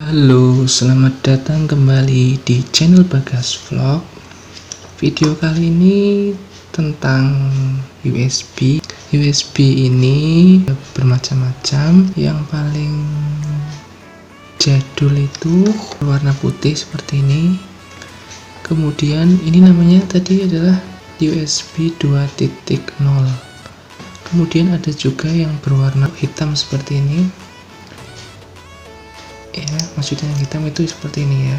Halo, selamat datang kembali di channel Bagas Vlog. Video kali ini tentang USB. USB ini bermacam-macam. Yang paling jadul itu warna putih seperti ini. Kemudian ini namanya tadi adalah USB 2.0. Kemudian ada juga yang berwarna hitam seperti ini. Ya, maksudnya yang hitam itu seperti ini ya.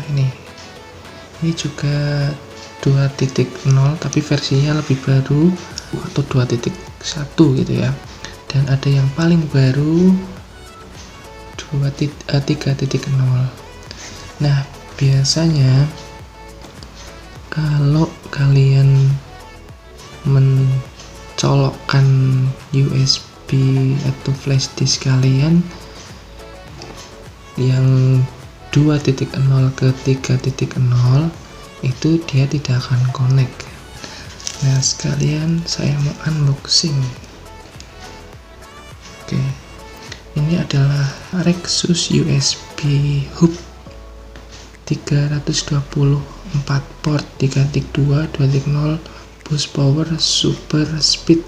Ini juga 2.0 tapi versinya lebih baru atau 2.1 gitu ya. Dan ada yang paling baru 3.0. Nah, biasanya kalau kalian mencolokkan USB atau flash disk kalian yang 2.0 ke 3.0 itu dia tidak akan connect. Nah, sekalian saya mau unboxing. Oke, ini adalah Rexus USB hub 324 port 3.2 2.0 boost power super speed.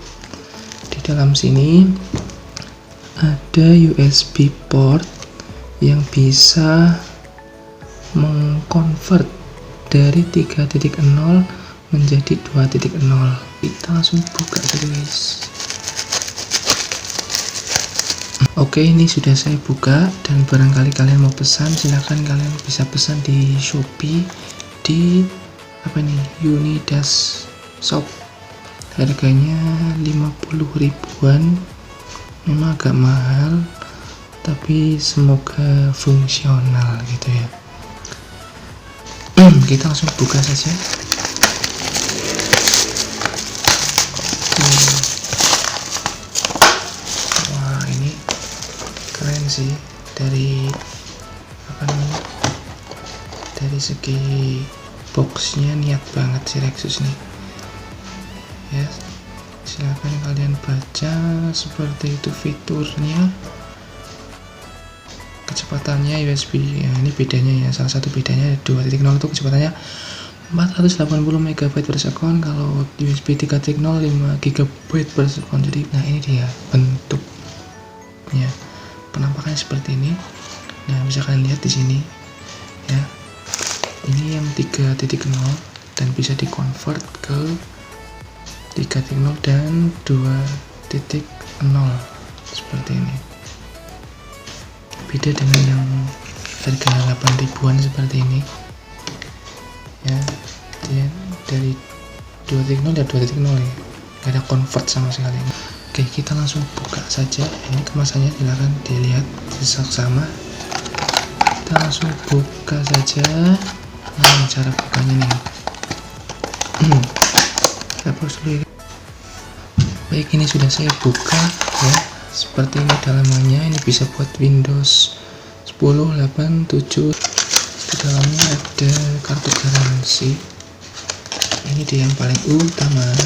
Di dalam sini ada USB port yang bisa mengkonvert dari 3.0 menjadi 2.0. Kita langsung buka saja guys. Oke, ini sudah saya buka, dan barangkali kalian mau pesan, silahkan kalian bisa pesan di Shopee di Unidas Shop. Harganya 50 ribuan, memang agak mahal tapi semoga fungsional gitu ya. Kita langsung buka saja. Wah, ini keren sih dari dari segi boxnya, niat banget sih Rexus nih ya. Silahkan kalian baca seperti itu fiturnya. Kecepatannya USB ya, ini bedanya ya, salah satu bedanya 2.0 itu kecepatannya 480 MB per sekon, kalau USB 3.0 5 GB per sekon. Jadi nah, ini dia bentuknya, penampakannya seperti ini. Nah, bisa kalian lihat di sini ya, ini yang 3.0 dan bisa dikonvert ke 3.0 dan 2.0 seperti ini. Beda dengan yang harga 8 ribuan seperti ini ya, dia dari 2.0 dan 2.0 ya, gak ada convert sama sekali. Oke, kita langsung buka saja. Ini kemasannya silahkan dilihat seksama. Kita langsung buka saja. Nah, cara bukanya nih hapus dulu ya. Baik, ini sudah saya buka ya. Seperti ini dalamannya. Ini bisa buat Windows 10, 8, 7. Di dalamnya ada kartu garansi. Ini dia yang paling utama.